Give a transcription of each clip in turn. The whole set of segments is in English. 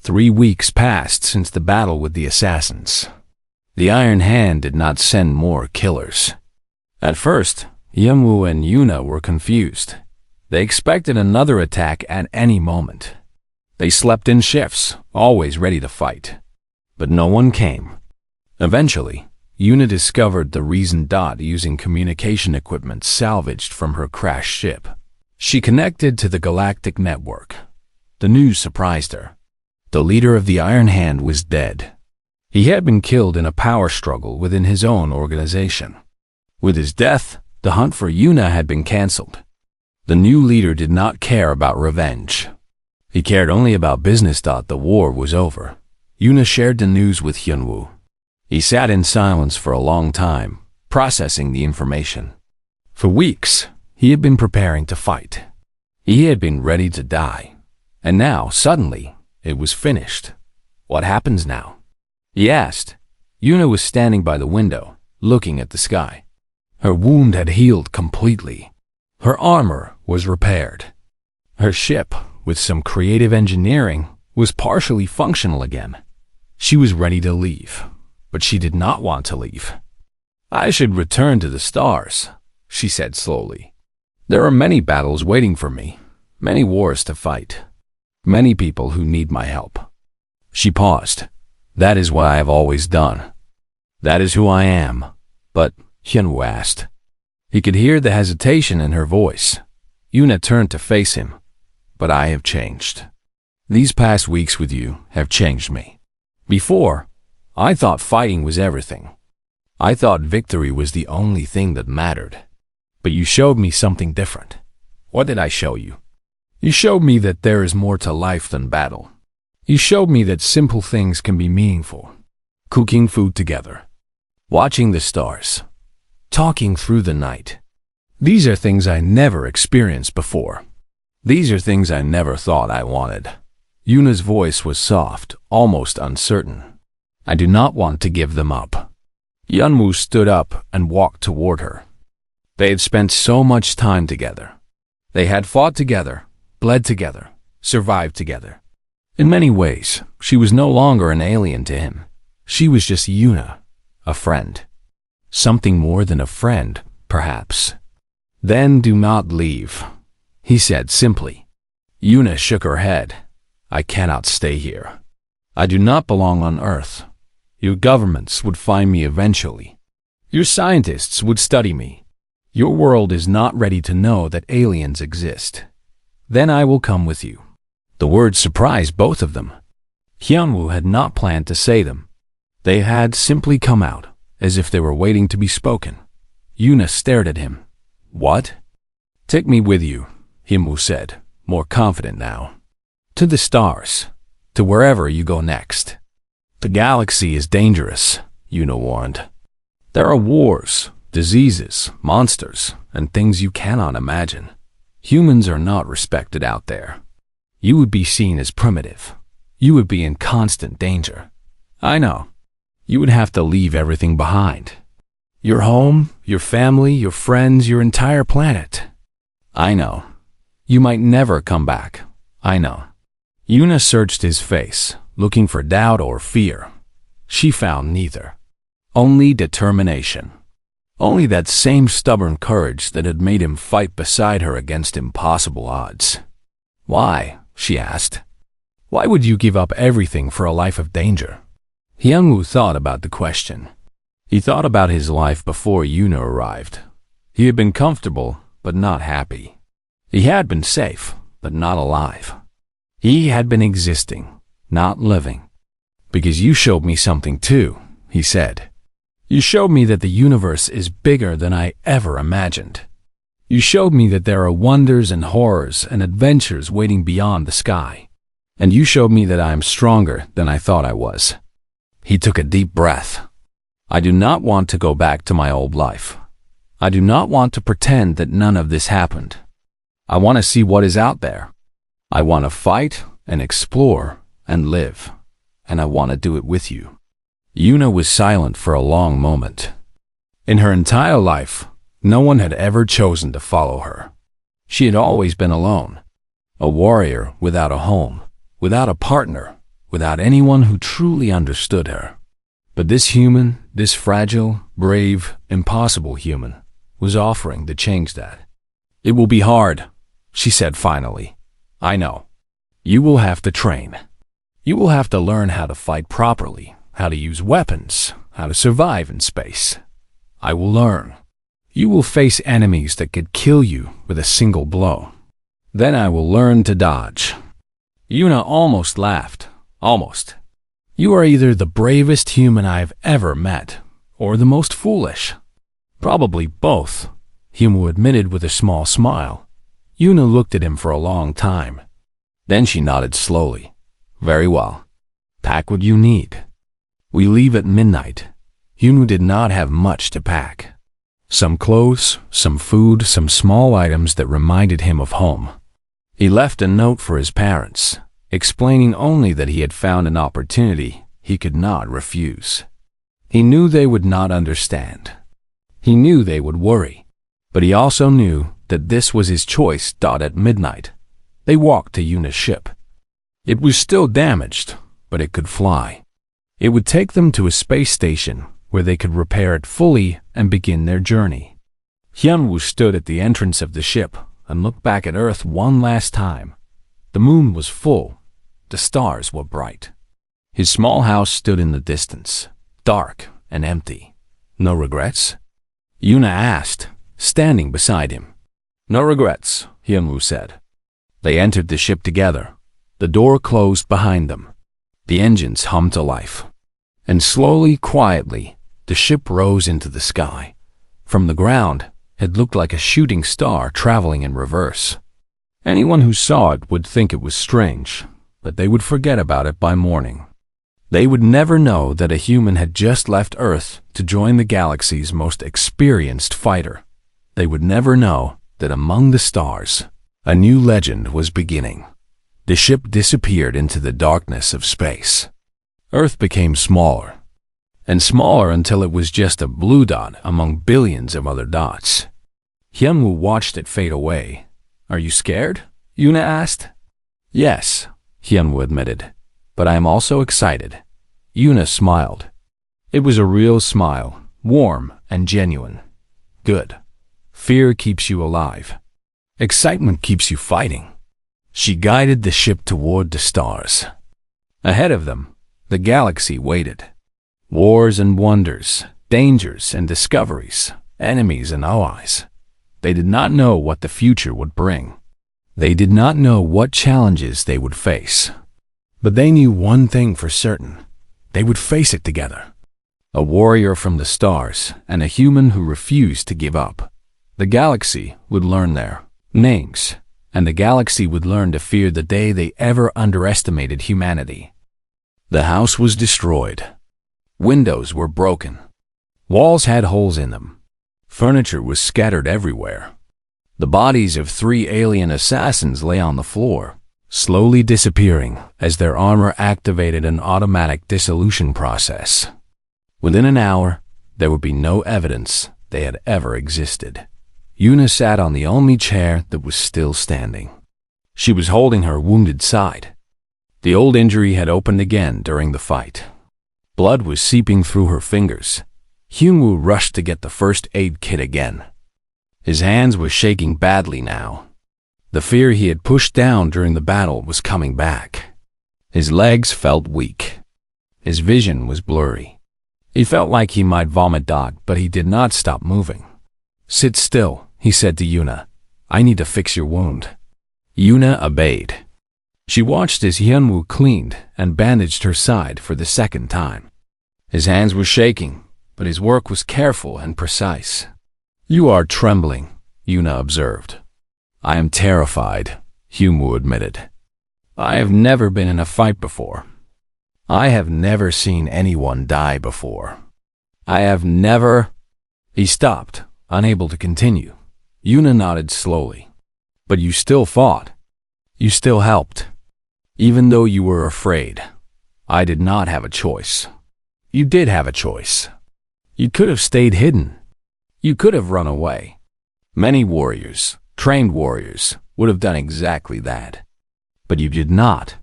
3 weeks passed since the battle with the assassins. The Iron Hand did not send more killers. At first, Yunwoo and Yuna were confused. They expected another attack at any moment. They slept in shifts, always ready to fight. But no one came. Eventually, Yuna discovered the reason using communication equipment salvaged from her crashed ship. She connected to the Galactic network. The news surprised her. The leader of the Iron Hand was dead. He had been killed in a power struggle within his own organization. With his death, the hunt for Yuna had been cancelled. The new leader did not care about revenge. He cared only about business. The war was over. Yuna shared the news with Hyunwoo. He sat in silence for a long time, processing the information. For weeks, he had been preparing to fight. He had been ready to die. And now, suddenly, it was finished. What happens now? He asked. Yuna was standing by the window, looking at the sky. Her wound had healed completely. Her armor was repaired. Her ship, with some creative engineering, was partially functional again. She was ready to leave, but she did not want to leave. I should return to the stars, she said slowly. There are many battles waiting for me, many wars to fight, many people who need my help. She paused. That is what I have always done. That is who I am. But, Hyunwoo asked. He could hear the hesitation in her voice. Yuna turned to face him. But I have changed. These past weeks with you have changed me. Before, I thought fighting was everything. I thought victory was the only thing that mattered. But you showed me something different. What did I show you? You showed me that there is more to life than battle. You showed me that simple things can be meaningful. Cooking food together. Watching the stars. Talking through the night. These are things I never experienced before. These are things I never thought I wanted. Yuna's voice was soft, almost uncertain. I do not want to give them up. Yunwoo stood up and walked toward her. They had spent so much time together. They had fought together, bled together, survived together. In many ways, she was no longer an alien to him. She was just Yuna, a friend. Something more than a friend, perhaps. Then do not leave, he said simply. Yuna shook her head. I cannot stay here. I do not belong on Earth. Your governments would find me eventually. Your scientists would study me. Your world is not ready to know that aliens exist. Then I will come with you. The words surprised both of them. Hyunwoo had not planned to say them. They had simply come out, as if they were waiting to be spoken. Yuna stared at him. What? Take me with you, Hyunwoo said, more confident now. To the stars, to wherever you go next. The galaxy is dangerous, Yuna warned. There are wars, diseases, monsters, and things you cannot imagine. Humans are not respected out there. You would be seen as primitive. You would be in constant danger. I know. You would have to leave everything behind. Your home, your family, your friends, your entire planet. I know. You might never come back. I know. Yuna searched his face, looking for doubt or fear. She found neither. Only determination. Only that same stubborn courage that had made him fight beside her against impossible odds. Why? She asked. Why would you give up everything for a life of danger? Hyunwoo thought about the question. He thought about his life before Yuna arrived. He had been comfortable, but not happy. He had been safe, but not alive. He had been existing, not living. Because you showed me something too, he said. You showed me that the universe is bigger than I ever imagined. You showed me that there are wonders and horrors and adventures waiting beyond the sky. And you showed me that I am stronger than I thought I was. He took a deep breath. I do not want to go back to my old life. I do not want to pretend that none of this happened. I want to see what is out there. I want to fight and explore and live. And I want to do it with you. Yuna was silent for a long moment. In her entire life, no one had ever chosen to follow her. She had always been alone. A warrior without a home, without a partner, without anyone who truly understood her. But this human, this fragile, brave, impossible human, was offering to change that. "It will be hard," she said finally. "I know. You will have to train. You will have to learn how to fight properly, how to use weapons, how to survive in space. I will learn. You will face enemies that could kill you with a single blow. Then I will learn to dodge." Yuna almost laughed. Almost. "You are either the bravest human I've ever met, or the most foolish." "Probably both," Humu admitted with a small smile. Yuna looked at him for a long time. Then she nodded slowly. "Very well. Pack what you need. We leave at midnight." Yunu did not have much to pack. Some clothes, some food, some small items that reminded him of home. He left a note for his parents, explaining only that he had found an opportunity he could not refuse. He knew they would not understand. He knew they would worry, but he also knew that this was his choice. At midnight, they walked to Yuna's ship. It was still damaged, but it could fly. It would take them to a space station where they could repair it fully and begin their journey. Hyunwoo stood at the entrance of the ship and looked back at Earth one last time. The moon was full. The stars were bright. His small house stood in the distance, dark and empty. "No regrets?" Yuna asked, standing beside him. "No regrets," Hyunwoo said. They entered the ship together. The door closed behind them. The engines hummed to life. And slowly, quietly, the ship rose into the sky. From the ground, it looked like a shooting star traveling in reverse. Anyone who saw it would think it was strange, but they would forget about it by morning. They would never know that a human had just left Earth to join the galaxy's most experienced fighter. They would never know that among the stars, a new legend was beginning. The ship disappeared into the darkness of space. Earth became smaller, and smaller until it was just a blue dot among billions of other dots. Hyunwoo watched it fade away. "Are you scared?" Yuna asked. "Yes," Hyunwoo admitted, "but I am also excited." Yuna smiled. It was a real smile, warm and genuine. "Good. Fear keeps you alive. Excitement keeps you fighting." She guided the ship toward the stars. Ahead of them, the galaxy waited. Wars and wonders, dangers and discoveries, enemies and allies. They did not know what the future would bring. They did not know what challenges they would face. But they knew one thing for certain. They would face it together. A warrior from the stars and a human who refused to give up. The galaxy would learn their names, and the galaxy would learn to fear the day they ever underestimated humanity. The house was destroyed. Windows were broken. Walls had holes in them. Furniture was scattered everywhere. The bodies of 3 alien assassins lay on the floor, slowly disappearing as their armor activated an automatic dissolution process. Within an hour, there would be no evidence they had ever existed. Yuna sat on the only chair that was still standing. She was holding her wounded side. The old injury had opened again during the fight. Blood was seeping through her fingers. Hyunwoo rushed to get the first aid kit again. His hands were shaking badly now. The fear he had pushed down during the battle was coming back. His legs felt weak. His vision was blurry. He felt like he might vomit, but he did not stop moving. "Sit still," he said to Yuna. "I need to fix your wound." Yuna obeyed. She watched as Hyunwoo cleaned and bandaged her side for the second time. His hands were shaking, but his work was careful and precise. "You are trembling," Yuna observed. "I am terrified," Hyunwoo admitted. "I have never been in a fight before. I have never seen anyone die before. I have never—" He stopped, unable to continue. Yuna nodded slowly. "But you still fought. You still helped. Even though you were afraid, I did not have a choice. You did have a choice. You could have stayed hidden. You could have run away. Many warriors, trained warriors, would have done exactly that. But you did not.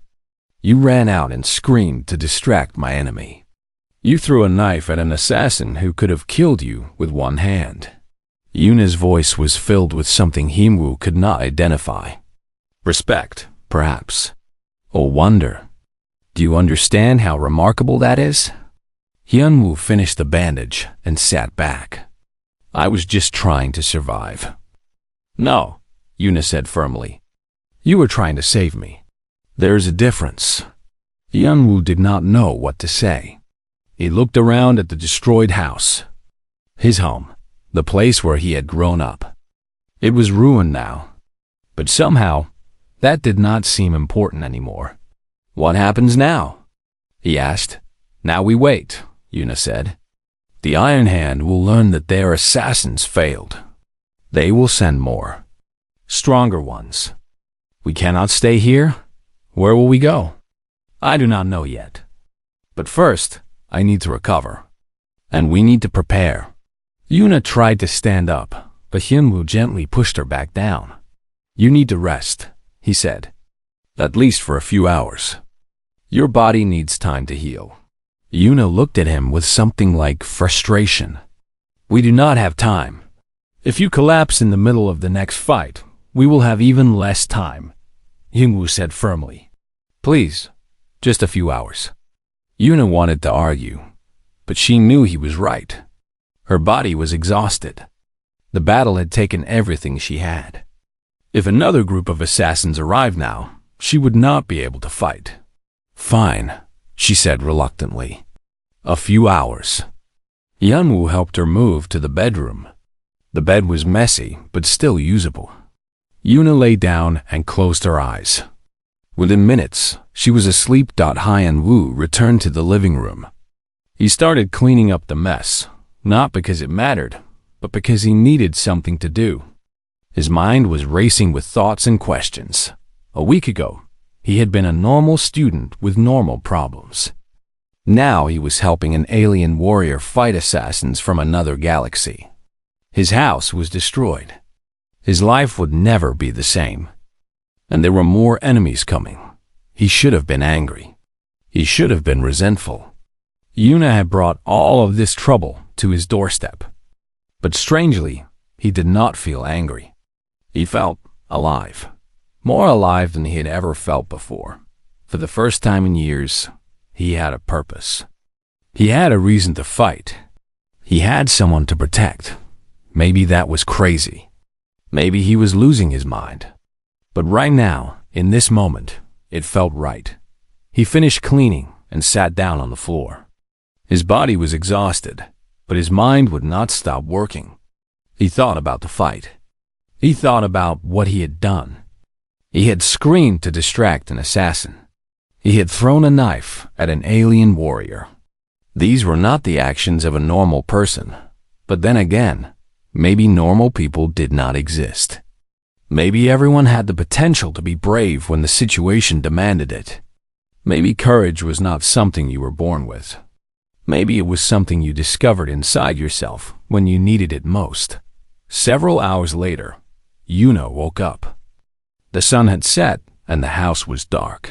You ran out and screamed to distract my enemy. You threw a knife at an assassin who could have killed you with one hand. Yuna's voice was filled with something Himwu could not identify. Respect, perhaps. Or wonder. Do you understand how remarkable that is? Hyunwoo finished the bandage and sat back. I was just trying to survive. No, Yuna said firmly. You were trying to save me. There's a difference. Hyunwoo did not know what to say. He looked around at the destroyed house. His home, the place where he had grown up. It was ruined now. But somehow, that did not seem important anymore. What happens now? He asked. Now we wait, Yuna said. The Iron Hand will learn that their assassins failed. They will send more. Stronger ones. We cannot stay here. Where will we go? I do not know yet. But first, I need to recover. And we need to prepare. Yuna tried to stand up, but Hyunwoo gently pushed her back down. You need to rest, he said. At least for a few hours. Your body needs time to heal. Yuna looked at him with something like frustration. We do not have time. If you collapse in the middle of the next fight, we will have even less time, Hyunwoo said firmly. Please, just a few hours. Yuna wanted to argue, but she knew he was right. Her body was exhausted. The battle had taken everything she had. If another group of assassins arrived now, she would not be able to fight. Fine, she said reluctantly. A few hours. Hyunwoo helped her move to the bedroom. The bed was messy, but still usable. Yuna lay down and closed her eyes. Within minutes, she was asleep. Hyunwoo returned to the living room. He started cleaning up the mess, not because it mattered, but because he needed something to do. His mind was racing with thoughts and questions. A week ago, he had been a normal student with normal problems. Now he was helping an alien warrior fight assassins from another galaxy. His house was destroyed. His life would never be the same. And there were more enemies coming. He should have been angry. He should have been resentful. Yuna had brought all of this trouble to his doorstep. But strangely, he did not feel angry. He felt alive. More alive than he had ever felt before. For the first time in years, he had a purpose. He had a reason to fight. He had someone to protect. Maybe that was crazy. Maybe he was losing his mind. But right now, in this moment, it felt right. He finished cleaning and sat down on the floor. His body was exhausted, but his mind would not stop working. He thought about the fight. He thought about what he had done. He had screamed to distract an assassin. He had thrown a knife at an alien warrior. These were not the actions of a normal person. But then again, maybe normal people did not exist. Maybe everyone had the potential to be brave when the situation demanded it. Maybe courage was not something you were born with. Maybe it was something you discovered inside yourself when you needed it most. Several hours later, Yuna woke up. The sun had set and the house was dark.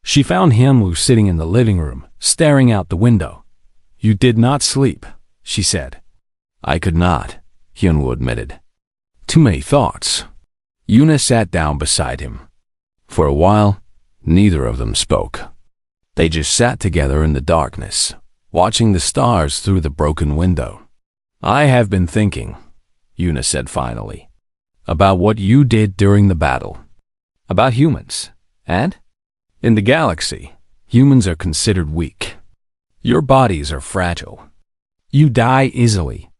She found Hyunwoo sitting in the living room, staring out the window. You did not sleep, she said. I could not, Hyunwoo admitted. Too many thoughts. Yuna sat down beside him. For a while, neither of them spoke. They just sat together in the darkness, watching the stars through the broken window. I have been thinking, Yuna said finally, about what you did during the battle. About humans, and? In the galaxy, humans are considered weak. Your bodies are fragile. You die easily.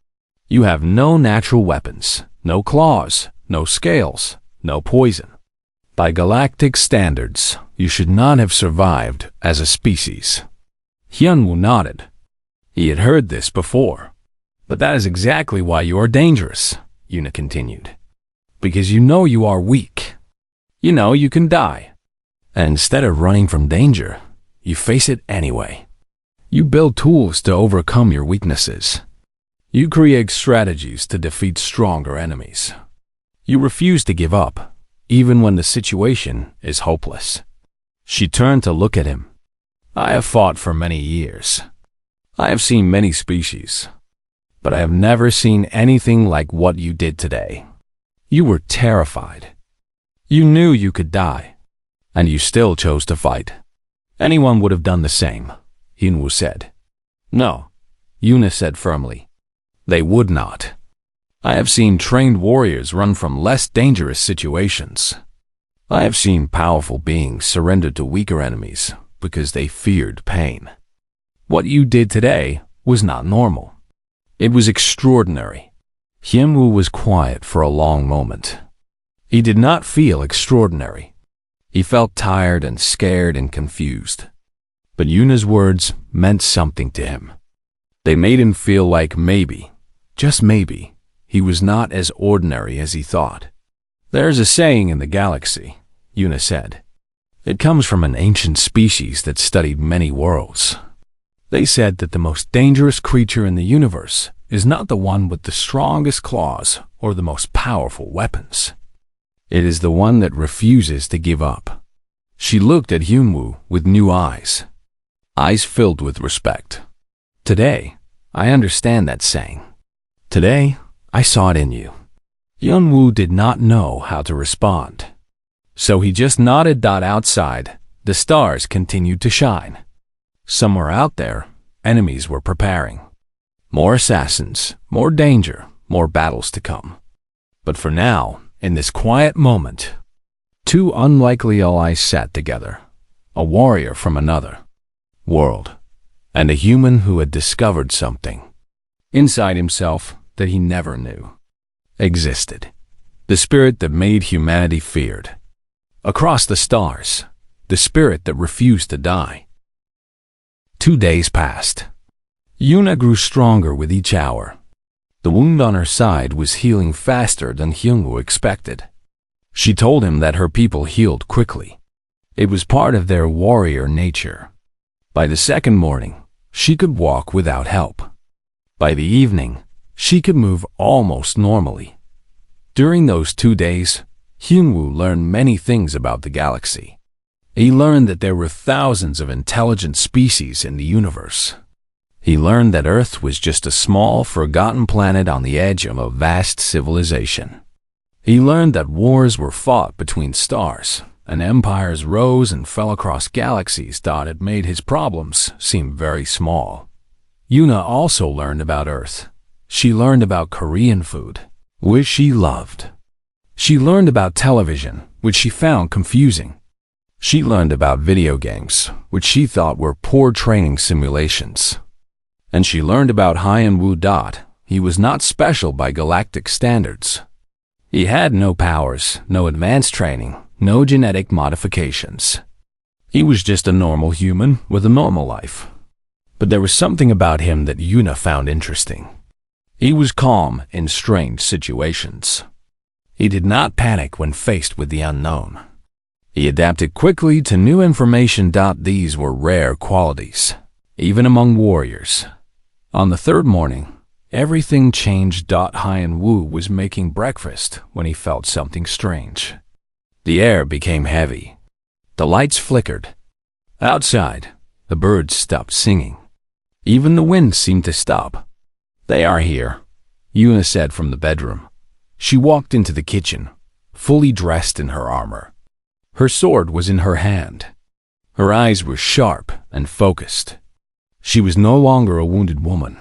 You have no natural weapons, no claws, no scales, no poison. By galactic standards, you should not have survived as a species. Hyunwoo nodded. He had heard this before. But that is exactly why you are dangerous, Yuna continued. Because you know you are weak. You know you can die. And instead of running from danger, you face it anyway. You build tools to overcome your weaknesses. You create strategies to defeat stronger enemies. You refuse to give up, even when the situation is hopeless. She turned to look at him. I have fought for many years. I have seen many species, but I have never seen anything like what you did today. You were terrified. You knew you could die, and you still chose to fight. Anyone would have done the same, Hyunwoo said. No, Yuna said firmly. They would not. I have seen trained warriors run from less dangerous situations. I have seen powerful beings surrender to weaker enemies because they feared pain. What you did today was not normal. It was extraordinary. Hyunwoo was quiet for a long moment. He did not feel extraordinary. He felt tired and scared and confused. But Yuna's words meant something to him. They made him feel like maybe, just maybe, he was not as ordinary as he thought. There's a saying in the galaxy, Yuna said. It comes from an ancient species that studied many worlds. They said that the most dangerous creature in the universe is not the one with the strongest claws or the most powerful weapons. It is the one that refuses to give up. She looked at Hyunwoo with new eyes filled with respect. Today, I understand that saying. Today, I saw it in you. Hyunwoo did not know how to respond. So he just nodded. Outside, the stars continued to shine. Somewhere out there, enemies were preparing. More assassins, more danger, more battles to come. But for now, in this quiet moment, two unlikely allies sat together, a warrior from another world, and a human who had discovered something inside himself that he never knew existed. The spirit that made humanity feared. Across the stars, the spirit that refused to die. 2 days passed. Yuna grew stronger with each hour. The wound on her side was healing faster than Hyunwoo expected. She told him that her people healed quickly. It was part of their warrior nature. By the second morning, she could walk without help. By the evening, she could move almost normally. During those 2 days, Hyunwoo learned many things about the galaxy. He learned that there were thousands of intelligent species in the universe. He learned that Earth was just a small, forgotten planet on the edge of a vast civilization. He learned that wars were fought between stars, and empires rose and fell across galaxies. It made his problems seem very small. Yuna also learned about Earth. She learned about Korean food, which she loved. She learned about television, which she found confusing. She learned about video games, which she thought were poor training simulations. And she learned about Hyunwoo. He was not special by galactic standards. He had no powers, no advanced training, no genetic modifications. He was just a normal human with a normal life. But there was something about him that Yuna found interesting. He was calm in strange situations. He did not panic when faced with the unknown. He adapted quickly to new information. These were rare qualities, even among warriors. On the third morning, everything changed. Hyunwoo was making breakfast when he felt something strange. The air became heavy. The lights flickered. Outside, the birds stopped singing. Even the wind seemed to stop. They are here, Yuna said from the bedroom. She walked into the kitchen, fully dressed in her armor. Her sword was in her hand. Her eyes were sharp and focused. She was no longer a wounded woman.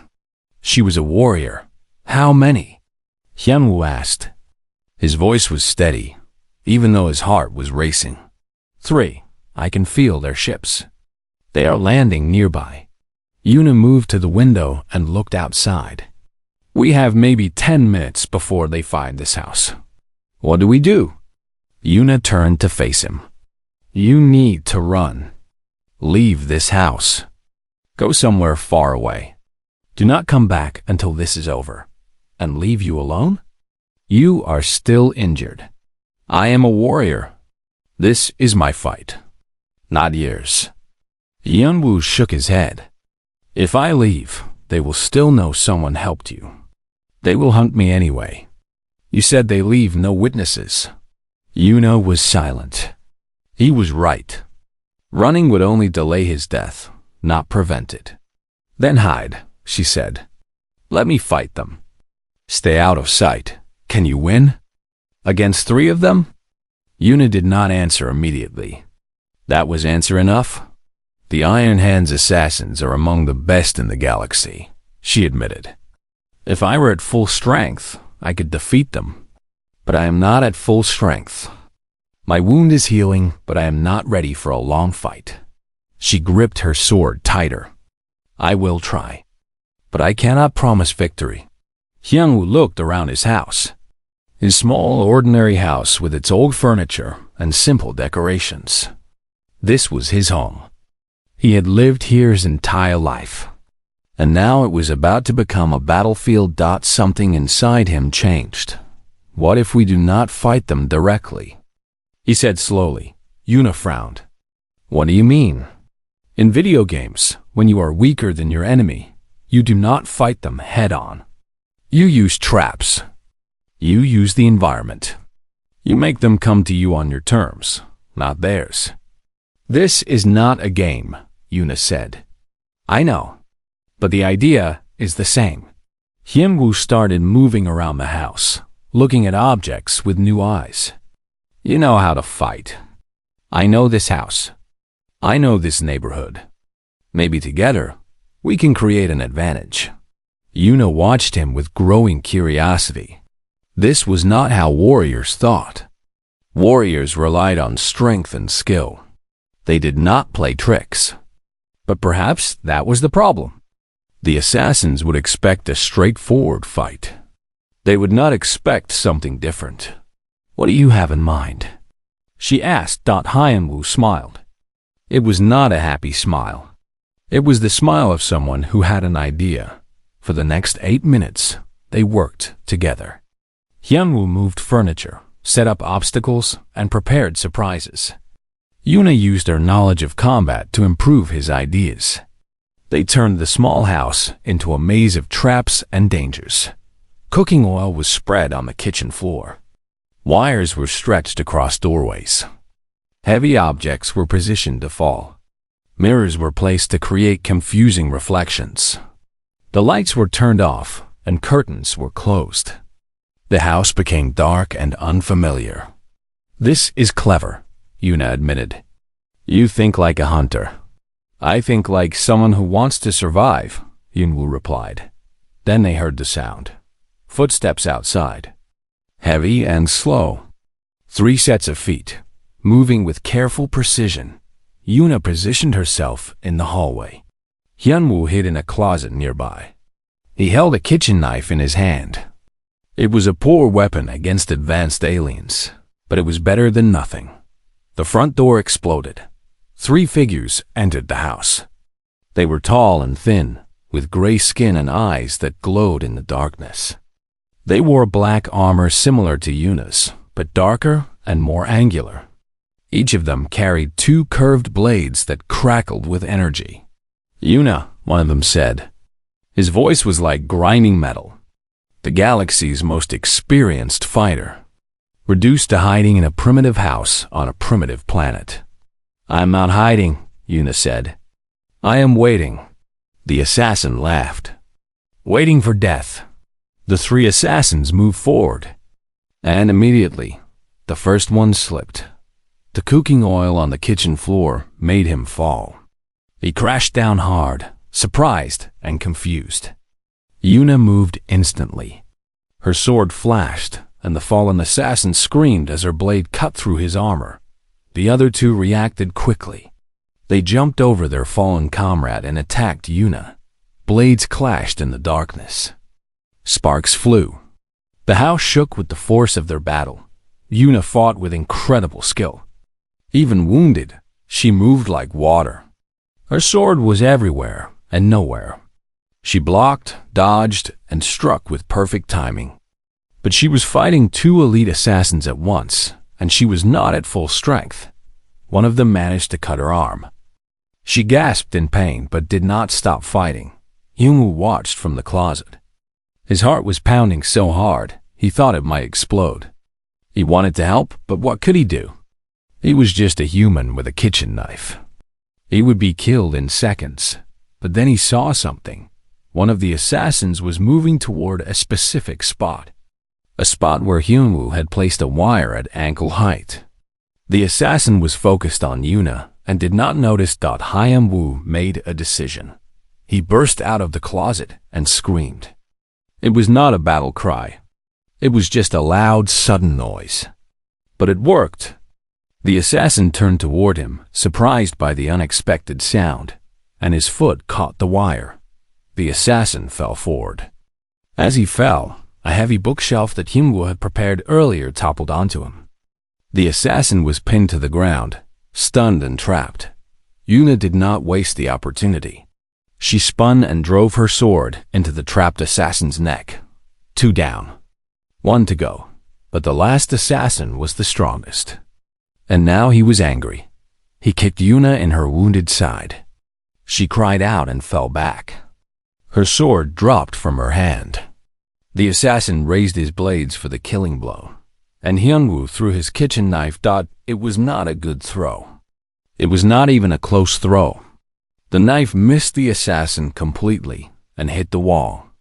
She was a warrior. How many? Hyunwoo asked. His voice was steady, even though his heart was racing. 3. I can feel their ships. They are landing nearby. Yuna moved to the window and looked outside. We have maybe 10 minutes before they find this house. What do we do? Yuna turned to face him. You need to run. Leave this house. Go somewhere far away. Do not come back until this is over. And leave you alone? You are still injured. I am a warrior. This is my fight, not yours. Hyunwoo shook his head. If I leave, they will still know someone helped you. They will hunt me anyway. You said they leave no witnesses. Yuna was silent. He was right. Running would only delay his death, not prevent it. Then hide, she said. Let me fight them. Stay out of sight. Can you win? Against 3 of them? Yuna did not answer immediately. That was answer enough. The Iron Hand's assassins are among the best in the galaxy, she admitted. If I were at full strength, I could defeat them. But I am not at full strength. My wound is healing, but I am not ready for a long fight. She gripped her sword tighter. I will try. But I cannot promise victory. Hyungwoo looked around his house. His small, ordinary house with its old furniture and simple decorations. This was his home. He had lived here his entire life. And now it was about to become a battlefield. Something inside him changed. What if we do not fight them directly? He said slowly. Yuna frowned. What do you mean? In video games, when you are weaker than your enemy, you do not fight them head-on. You use traps. You use the environment. You make them come to you on your terms, not theirs. This is not a game, Yuna said. I know, but the idea is the same. Hyunwoo started moving around the house, looking at objects with new eyes. You know how to fight. I know this house. I know this neighborhood. Maybe together, we can create an advantage. Yuna watched him with growing curiosity. This was not how warriors thought. Warriors relied on strength and skill. They did not play tricks. But perhaps that was the problem. The assassins would expect a straightforward fight. They would not expect something different. What do you have in mind? She asked. Hyunwoo smiled. It was not a happy smile. It was the smile of someone who had an idea. For the next 8 minutes, they worked together. Hyunwoo moved furniture, set up obstacles, and prepared surprises. Yuna used her knowledge of combat to improve his ideas. They turned the small house into a maze of traps and dangers. Cooking oil was spread on the kitchen floor. Wires were stretched across doorways. Heavy objects were positioned to fall. Mirrors were placed to create confusing reflections. The lights were turned off and curtains were closed. The house became dark and unfamiliar. This is clever, Yuna admitted. You think like a hunter. I think like someone who wants to survive, Hyunwoo replied. Then they heard the sound. Footsteps outside. Heavy and slow. 3 sets of feet, moving with careful precision. Yuna positioned herself in the hallway. Hyunwoo hid in a closet nearby. He held a kitchen knife in his hand. It was a poor weapon against advanced aliens, but it was better than nothing. The front door exploded. 3 figures entered the house. They were tall and thin, with gray skin and eyes that glowed in the darkness. They wore black armor similar to Yuna's, but darker and more angular. Each of them carried 2 curved blades that crackled with energy. Yuna, one of them said. His voice was like grinding metal. The galaxy's most experienced fighter, reduced to hiding in a primitive house on a primitive planet. I'm not hiding, Yuna said. I am waiting. The assassin laughed. Waiting for death. The 3 assassins moved forward. And immediately, the first one slipped. The cooking oil on the kitchen floor made him fall. He crashed down hard, surprised and confused. Yuna moved instantly. Her sword flashed, and the fallen assassin screamed as her blade cut through his armor. The other 2 reacted quickly. They jumped over their fallen comrade and attacked Yuna. Blades clashed in the darkness. Sparks flew. The house shook with the force of their battle. Yuna fought with incredible skill. Even wounded, she moved like water. Her sword was everywhere and nowhere. She blocked, dodged, and struck with perfect timing. But she was fighting 2 elite assassins at once, and she was not at full strength. One of them managed to cut her arm. She gasped in pain but did not stop fighting. Hyunwoo watched from the closet. His heart was pounding so hard, he thought it might explode. He wanted to help, but what could he do? He was just a human with a kitchen knife. He would be killed in seconds. But then he saw something. One of the assassins was moving toward a specific spot. A spot where Hyunwoo had placed a wire at ankle height. The assassin was focused on Yuna and did not notice Hyunwoo made a decision. He burst out of the closet and screamed. It was not a battle cry. It was just a loud, sudden noise. But it worked. The assassin turned toward him, surprised by the unexpected sound, and his foot caught the wire. The assassin fell forward. As he fell, a heavy bookshelf that Hyunwoo had prepared earlier toppled onto him. The assassin was pinned to the ground, stunned and trapped. Yuna did not waste the opportunity. She spun and drove her sword into the trapped assassin's neck. 2 down. 1 to go. But the last assassin was the strongest. And now he was angry. He kicked Yuna in her wounded side. She cried out and fell back. Her sword dropped from her hand. The assassin raised his blades for the killing blow, and Hyunwoo threw his kitchen knife. It was not a good throw. It was not even a close throw. The knife missed the assassin completely and hit the wall,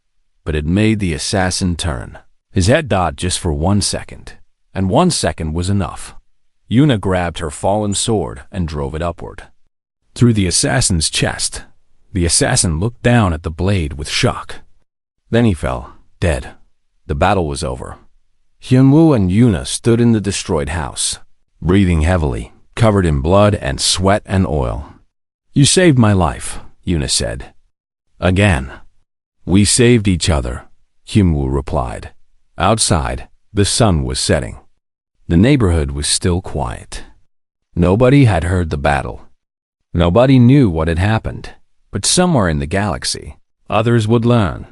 but it made the assassin turn. His head just for 1 second, and 1 second was enough. Yuna grabbed her fallen sword and drove it upward. Through the assassin's chest, the assassin looked down at the blade with shock. Then he fell, dead. The battle was over. Hyunwoo and Yuna stood in the destroyed house, breathing heavily, covered in blood and sweat and oil. "You saved my life," Yuna said. "Again." "We saved each other," Hyunwoo replied. Outside, the sun was setting. The neighborhood was still quiet. Nobody had heard the battle. Nobody knew what had happened, but somewhere in the galaxy, others would learn.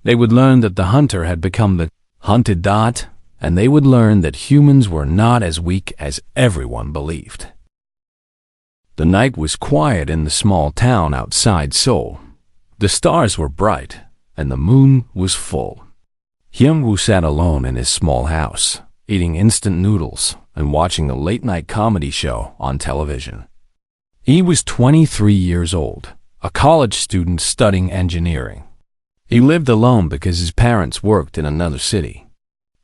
They would learn that the hunter had become the hunted, and they would learn that humans were not as weak as everyone believed. The night was quiet in the small town outside Seoul. The stars were bright, and the moon was full. Hyunwoo sat alone in his small house, eating instant noodles and watching a late-night comedy show on television. He was 23 years old, a college student studying engineering. He lived alone because his parents worked in another city.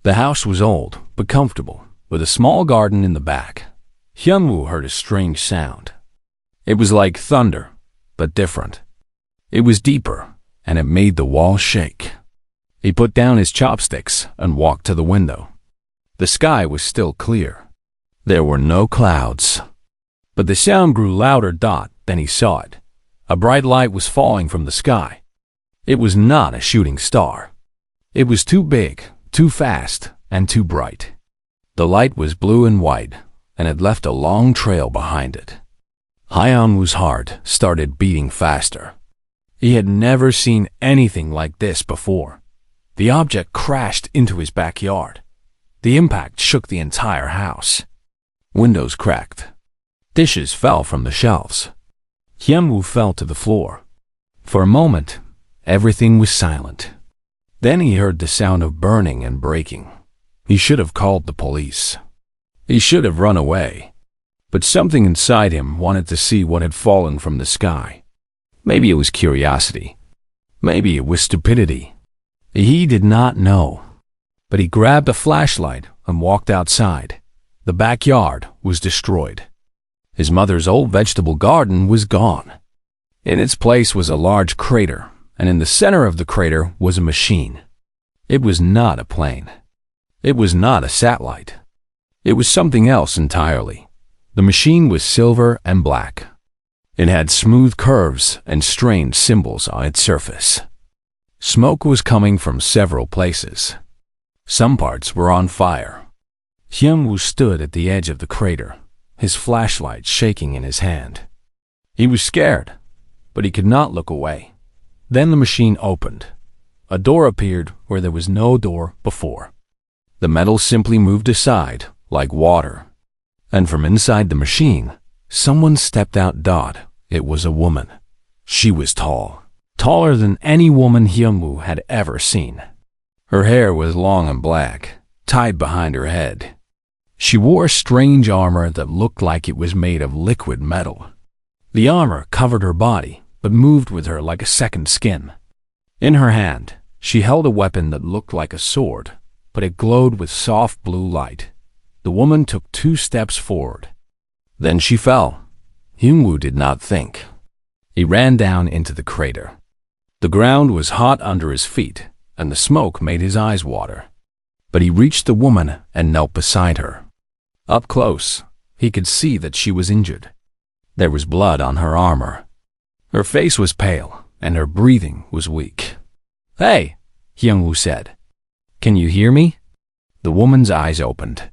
The house was old but comfortable, with a small garden in the back. Hyunwoo heard a strange sound. It was like thunder, but different. It was deeper, and it made the wall shake. He put down his chopsticks and walked to the window. The sky was still clear. There were no clouds. But the sound grew louder. Then he saw it. A bright light was falling from the sky. It was not a shooting star. It was too big, too fast, and too bright. The light was blue and white, and it left a long trail behind it. Hyunwoo's heart started beating faster. He had never seen anything like this before. The object crashed into his backyard. The impact shook the entire house. Windows cracked. Dishes fell from the shelves. Hyunwoo fell to the floor. For a moment, everything was silent. Then he heard the sound of burning and breaking. He should have called the police. He should have run away. But something inside him wanted to see what had fallen from the sky. Maybe it was curiosity. Maybe it was stupidity. He did not know. But he grabbed a flashlight and walked outside. The backyard was destroyed. His mother's old vegetable garden was gone. In its place was a large crater, and in the center of the crater was a machine. It was not a plane. It was not a satellite. It was something else entirely. The machine was silver and black. It had smooth curves and strange symbols on its surface. Smoke was coming from several places. Some parts were on fire. Hyunwoo stood at the edge of the crater, his flashlight shaking in his hand. He was scared, but he could not look away. Then the machine opened. A door appeared where there was no door before. The metal simply moved aside, like water. And from inside the machine, someone stepped out. It was a woman. She was tall, taller than any woman Hyunwoo had ever seen. Her hair was long and black, tied behind her head. She wore strange armor that looked like it was made of liquid metal. The armor covered her body, but moved with her like a second skin. In her hand, she held a weapon that looked like a sword, but it glowed with soft blue light. The woman took 2 steps forward. Then she fell. Hyun-woo did not think. He ran down into the crater. The ground was hot under his feet, and the smoke made his eyes water. But he reached the woman and knelt beside her. Up close, he could see that she was injured. There was blood on her armor. Her face was pale, and her breathing was weak. "Hey," Hyun-woo said. "Can you hear me?" The woman's eyes opened.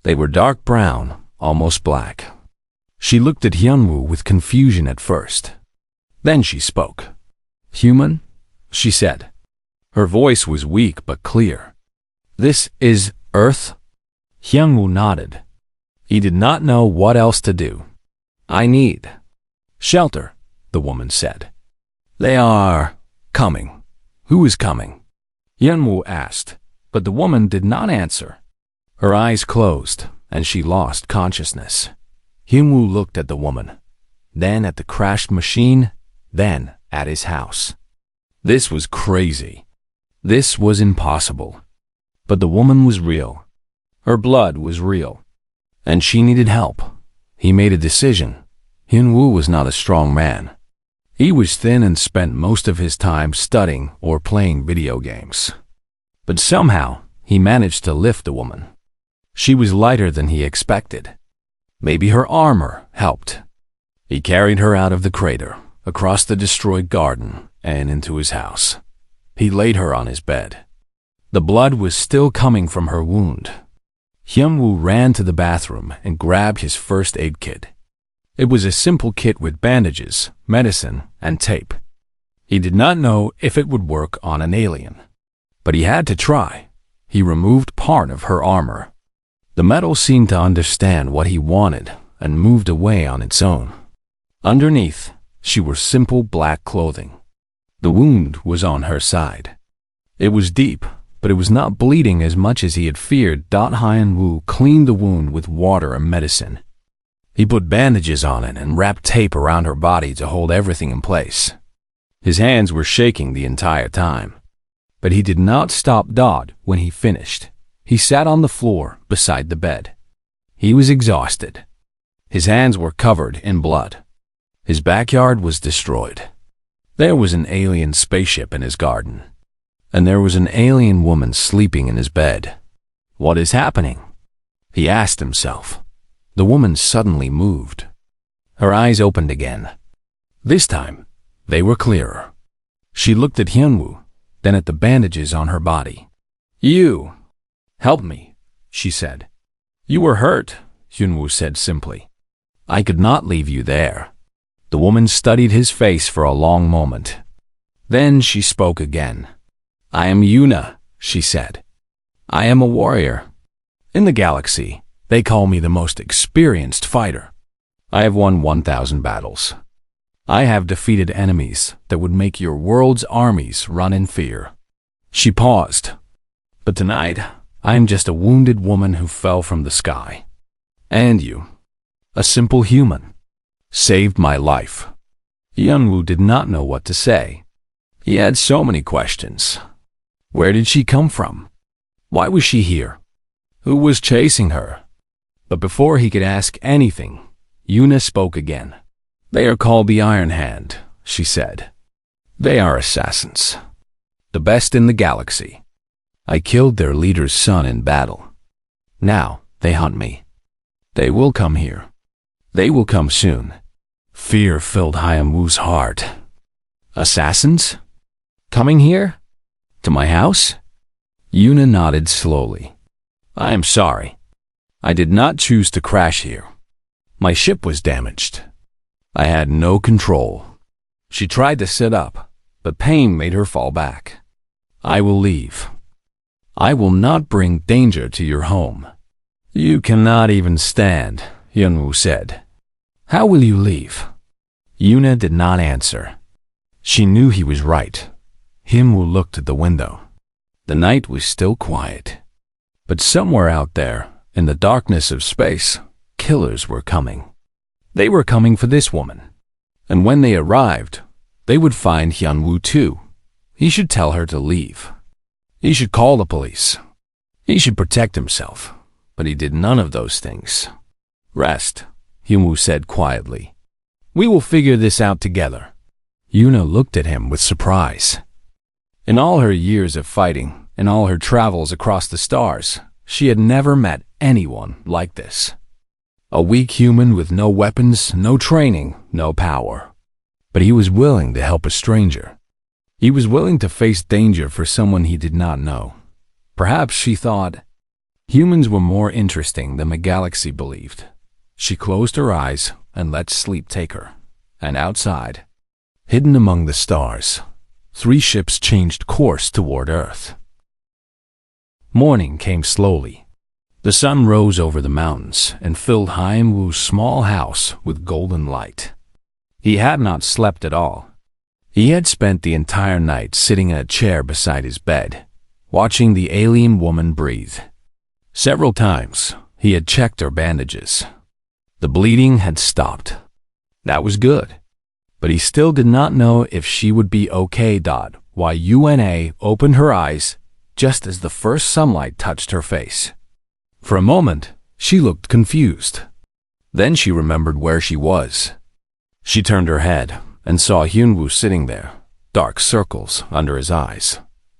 They were dark brown, almost black. She looked at Hyun-woo with confusion at first. Then she spoke. "Human?" she said. Her voice was weak but clear. "This is Earth?" Hyun-woo nodded. He did not know what else to do. "I need shelter," the woman said. "They are coming." "Who is coming?" Hyun-woo asked, but the woman did not answer. Her eyes closed, and she lost consciousness. Hyun-woo looked at the woman, then at the crashed machine, then at his house. This was crazy. This was impossible. But the woman was real. Her blood was real. And she needed help. He made a decision. Hyun-woo was not a strong man. He was thin and spent most of his time studying or playing video games. But somehow, he managed to lift the woman. She was lighter than he expected. Maybe her armor helped. He carried her out of the crater, across the destroyed garden, and into his house. He laid her on his bed. The blood was still coming from her wound. Hyun-woo ran to the bathroom and grabbed his first aid kit. It was a simple kit with bandages, medicine, and tape. He did not know if it would work on an alien. But he had to try. He removed part of her armor. The metal seemed to understand what he wanted and moved away on its own. Underneath, she wore simple black clothing. The wound was on her side. It was deep, but it was not bleeding as much as he had feared. Hyun-woo cleaned the wound with water and medicine. He put bandages on it and wrapped tape around her body to hold everything in place. His hands were shaking the entire time. But he did not stop Dodd when he finished. He sat on the floor beside the bed. He was exhausted. His hands were covered in blood. His backyard was destroyed. There was an alien spaceship in his garden. And there was an alien woman sleeping in his bed. What is happening? He asked himself. The woman suddenly moved. Her eyes opened again. This time, they were clearer. She looked at Hyun-woo, then at the bandages on her body. "You, help me," she said. "You were hurt," Hyun-woo said simply. "I could not leave you there." The woman studied his face for a long moment. Then she spoke again. "I am Yuna," she said. "I am a warrior. In the galaxy, they call me the most experienced fighter. I have won 1,000 battles. I have defeated enemies that would make your world's armies run in fear." She paused. "But tonight, I am just a wounded woman who fell from the sky. And you, a simple human, saved my life." Hyun-woo did not know what to say. He had so many questions. Where did she come from? Why was she here? Who was chasing her? But before he could ask anything, Yuna spoke again. "They are called the Iron Hand," she said. "They are assassins. The best in the galaxy. I killed their leader's son in battle. Now they hunt me. They will come here. They will come soon." Fear filled Hyun-woo's heart. "Assassins? Coming here? To my house?" Yuna nodded slowly. "I am sorry. I did not choose to crash here. My ship was damaged. I had no control." She tried to sit up, but pain made her fall back. "I will leave. I will not bring danger to your home." "You cannot even stand," Hyun-woo said. "How will you leave?" Yuna did not answer. She knew he was right. Hyun-woo looked at the window. The night was still quiet. But somewhere out there, in the darkness of space, killers were coming. They were coming for this woman, And when they arrived, they would find Hyunwoo too. He should tell her to leave. He should call the police. He should protect himself. But he did none of those things. Rest, Hyunwoo said quietly. We will figure this out together. Yuna looked at him with surprise. In all her years of fighting, in all her travels across the stars, she had never met anyone like this. A weak human with no weapons, no training, no power. But he was willing to help a stranger. He was willing to face danger for someone he did not know. Perhaps she thought humans were more interesting than the galaxy believed. She closed her eyes and let sleep take her. And outside, hidden among the stars, 3 ships changed course toward Earth. Morning came slowly. The sun rose over the mountains and filled Hyunwoo's small house with golden light. He had not slept at all. He had spent the entire night sitting in a chair beside his bed, watching the alien woman breathe. Several times, he had checked her bandages. The bleeding had stopped. That was good. But he still did not know if she would be okay. Why Yuna opened her eyes just as the first sunlight touched her face. For a moment, she looked confused. Then she remembered where she was. She turned her head and saw Hyunwoo sitting there, dark circles under his eyes,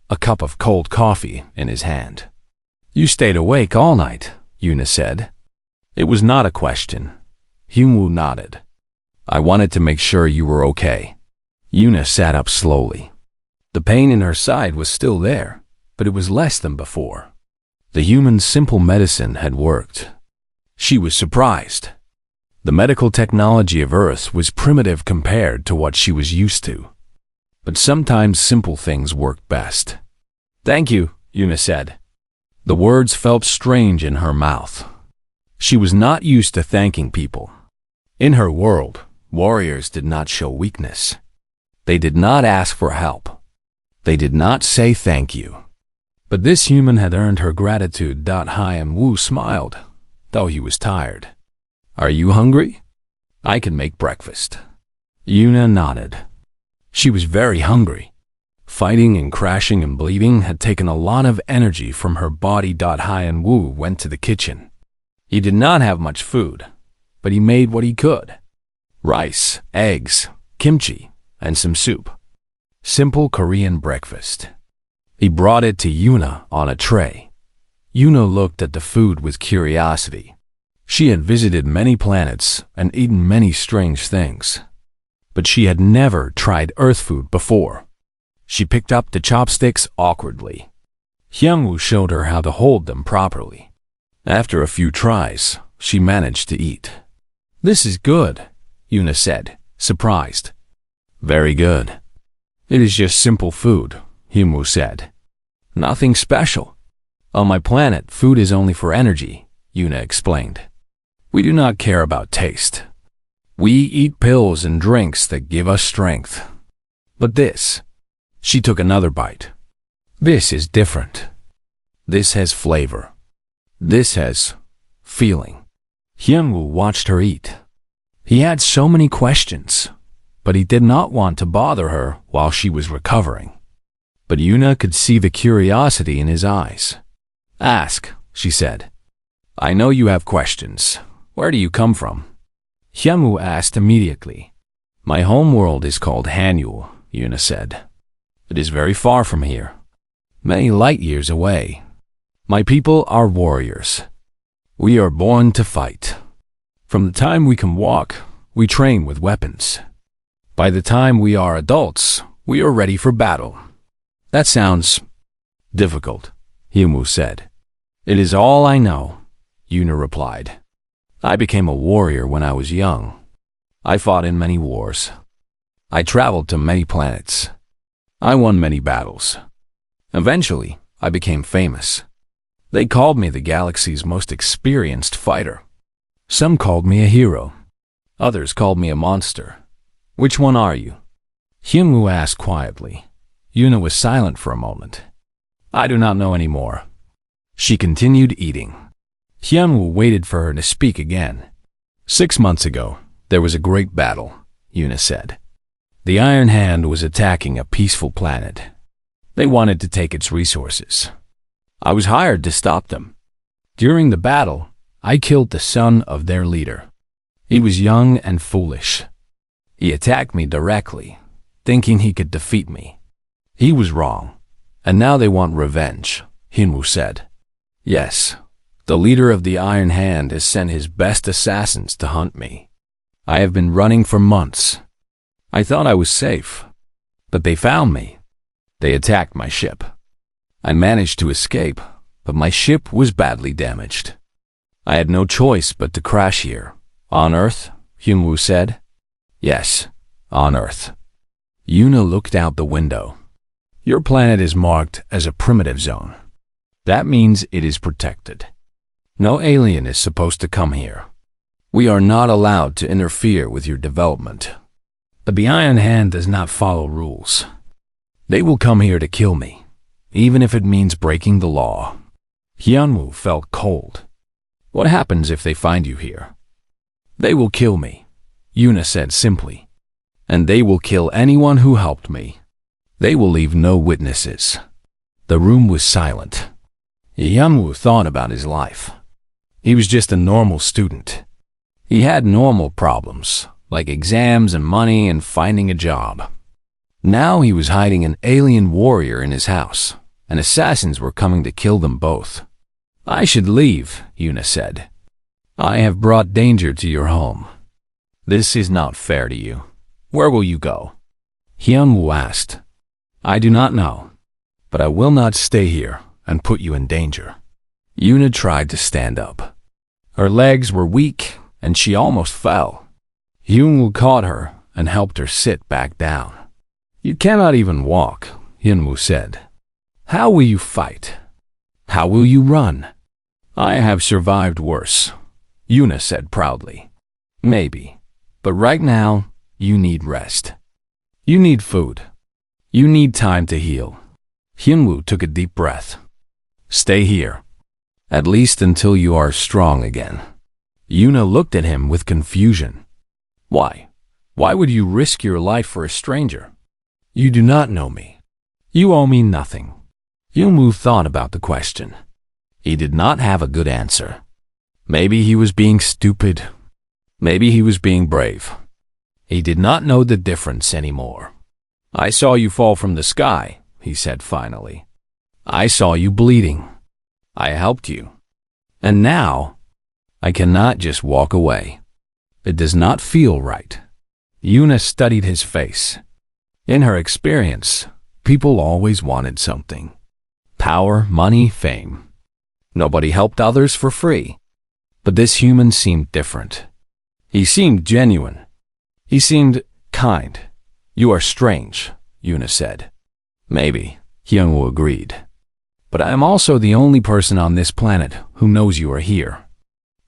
a cup of cold coffee in his hand. You stayed awake all night, Yuna said. It was not a question. Hyunwoo nodded. I wanted to make sure you were okay. Yuna sat up slowly. The pain in her side was still there, but it was less than before. The human's simple medicine had worked. She was surprised. The medical technology of Earth was primitive compared to what she was used to. But sometimes simple things worked best. Thank you, Yuna said. The words felt strange in her mouth. She was not used to thanking people. In her world, warriors did not show weakness. They did not ask for help. They did not say thank you. But this human had earned her gratitude. Hyunwoo smiled, though he was tired. Are you hungry? I can make breakfast. Yuna nodded. She was very hungry. Fighting and crashing and bleeding had taken a lot of energy from her body. Hyunwoo went to the kitchen. He did not have much food, but he made what he could. Rice, eggs, kimchi, and some soup. Simple Korean breakfast. He brought it to Yuna on a tray. Yuna looked at the food with curiosity. She had visited many planets and eaten many strange things. But she had never tried Earth food before. She picked up the chopsticks awkwardly. Hyunwoo showed her how to hold them properly. After a few tries, she managed to eat. This is good, Yuna said, surprised. Very good. It is just simple food, Hyunwoo said. Nothing special. On my planet, food is only for energy, Yuna explained. We do not care about taste. We eat pills and drinks that give us strength. But this, she took another bite. This is different. This has flavor. This has feeling. Hyunwoo watched her eat. He had so many questions, but he did not want to bother her while she was recovering. But Yuna could see the curiosity in his eyes. Ask, she said. I know you have questions. Where do you come from? Hyunwoo asked immediately. My home world is called Hanyul, Yuna said. It is very far from here, many light years away. My people are warriors. We are born to fight. From the time we can walk, we train with weapons. By the time we are adults, we are ready for battle. That sounds difficult, Hyunwoo said. It is all I know, Yuna replied. I became a warrior when I was young. I fought in many wars. I traveled to many planets. I won many battles. Eventually, I became famous. They called me the galaxy's most experienced fighter. Some called me a hero. Others called me a monster. Which one are you? Hyunwoo asked quietly. Yuna was silent for a moment. I do not know anymore. She continued eating. Hyunwoo waited for her to speak again. 6 months ago, there was a great battle, Yuna said. The Iron Hand was attacking a peaceful planet. They wanted to take its resources. I was hired to stop them. During the battle, I killed the son of their leader. He was young and foolish. He attacked me directly, thinking he could defeat me. He was wrong, and now they want revenge, Hinwu said. Yes, the leader of the Iron Hand has sent his best assassins to hunt me. I have been running for months. I thought I was safe, but they found me. They attacked my ship. I managed to escape, but my ship was badly damaged. I had no choice but to crash here. On Earth, Hyunwoo said. Yes, on Earth. Yuna looked out the window. Your planet is marked as a primitive zone. That means it is protected. No alien is supposed to come here. We are not allowed to interfere with your development. But the Iron Hand does not follow rules. They will come here to kill me, even if it means breaking the law. Hyunwoo felt cold. What happens if they find you here? They will kill me, Yuna said simply. And they will kill anyone who helped me. They will leave no witnesses. The room was silent. Hyunwoo thought about his life. He was just a normal student. He had normal problems, like exams and money and finding a job. Now he was hiding an alien warrior in his house, and assassins were coming to kill them both. I should leave, Yuna said. I have brought danger to your home. This is not fair to you. Where will you go? Hyunwoo asked. I do not know, but I will not stay here and put you in danger. Yuna tried to stand up. Her legs were weak, and she almost fell. Hyunwoo caught her and helped her sit back down. You cannot even walk, Hyunwoo said. How will you fight? How will you run? I have survived worse, Yuna said proudly. Maybe, but right now, you need rest. You need food. You need time to heal. Hyunwoo took a deep breath. Stay here, at least until you are strong again. Yuna looked at him with confusion. Why? Why would you risk your life for a stranger? You do not know me. You owe me nothing. Hyunwoo thought about the question. He did not have a good answer. Maybe he was being stupid. Maybe he was being brave. He did not know the difference anymore. I saw you fall from the sky, he said finally. I saw you bleeding. I helped you. And now, I cannot just walk away. It does not feel right. Yuna studied his face. In her experience, people always wanted something. Power, money, fame. Nobody helped others for free. But this human seemed different. He seemed genuine. He seemed kind. You are strange, Yuna said. Maybe, Hyunwoo agreed. But I am also the only person on this planet who knows you are here.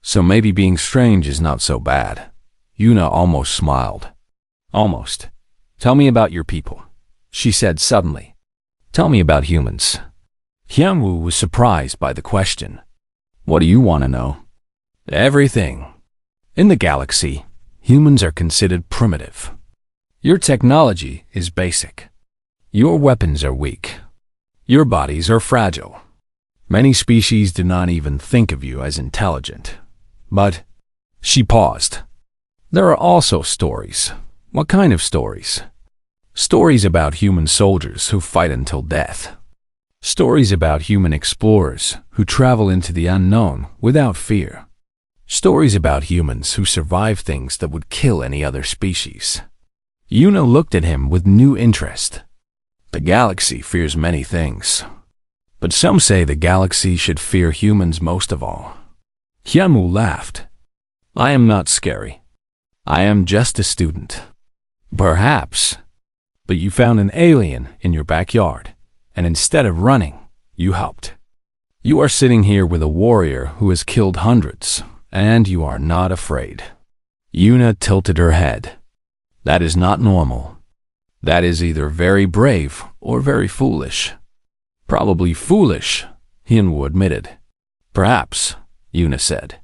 So maybe being strange is not so bad. Yuna almost smiled. Almost. Tell me about your people, she said suddenly. Tell me about humans. Hyunwoo was surprised by the question. What do you want to know? Everything. In the galaxy, humans are considered primitive. Your technology is basic. Your weapons are weak. Your bodies are fragile. Many species do not even think of you as intelligent. But, she paused. There are also stories. What kind of stories? Stories about human soldiers who fight until death. Stories about human explorers who travel into the unknown without fear. Stories about humans who survive things that would kill any other species. Yuna looked at him with new interest. The galaxy fears many things, but some say the galaxy should fear humans most of all. Hyunwoo laughed. I am not scary. I am just a student. Perhaps, but you found an alien in your backyard, and instead of running, you helped. You are sitting here with a warrior who has killed hundreds, and you are not afraid. Yuna tilted her head. That is not normal. That is either very brave or very foolish. Probably foolish, Hyunwoo admitted. Perhaps, Yuna said.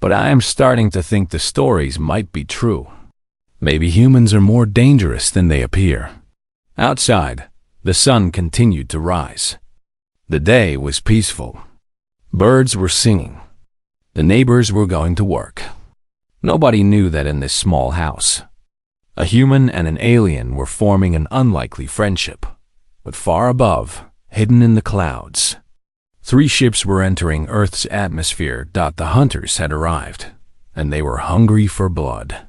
But I am starting to think the stories might be true. Maybe humans are more dangerous than they appear. Outside, the sun continued to rise. The day was peaceful. Birds were singing. The neighbors were going to work. Nobody knew that in this small house, a human and an alien were forming an unlikely friendship. But far above, hidden in the clouds, 3 ships were entering Earth's atmosphere. The hunters had arrived, and they were hungry for blood.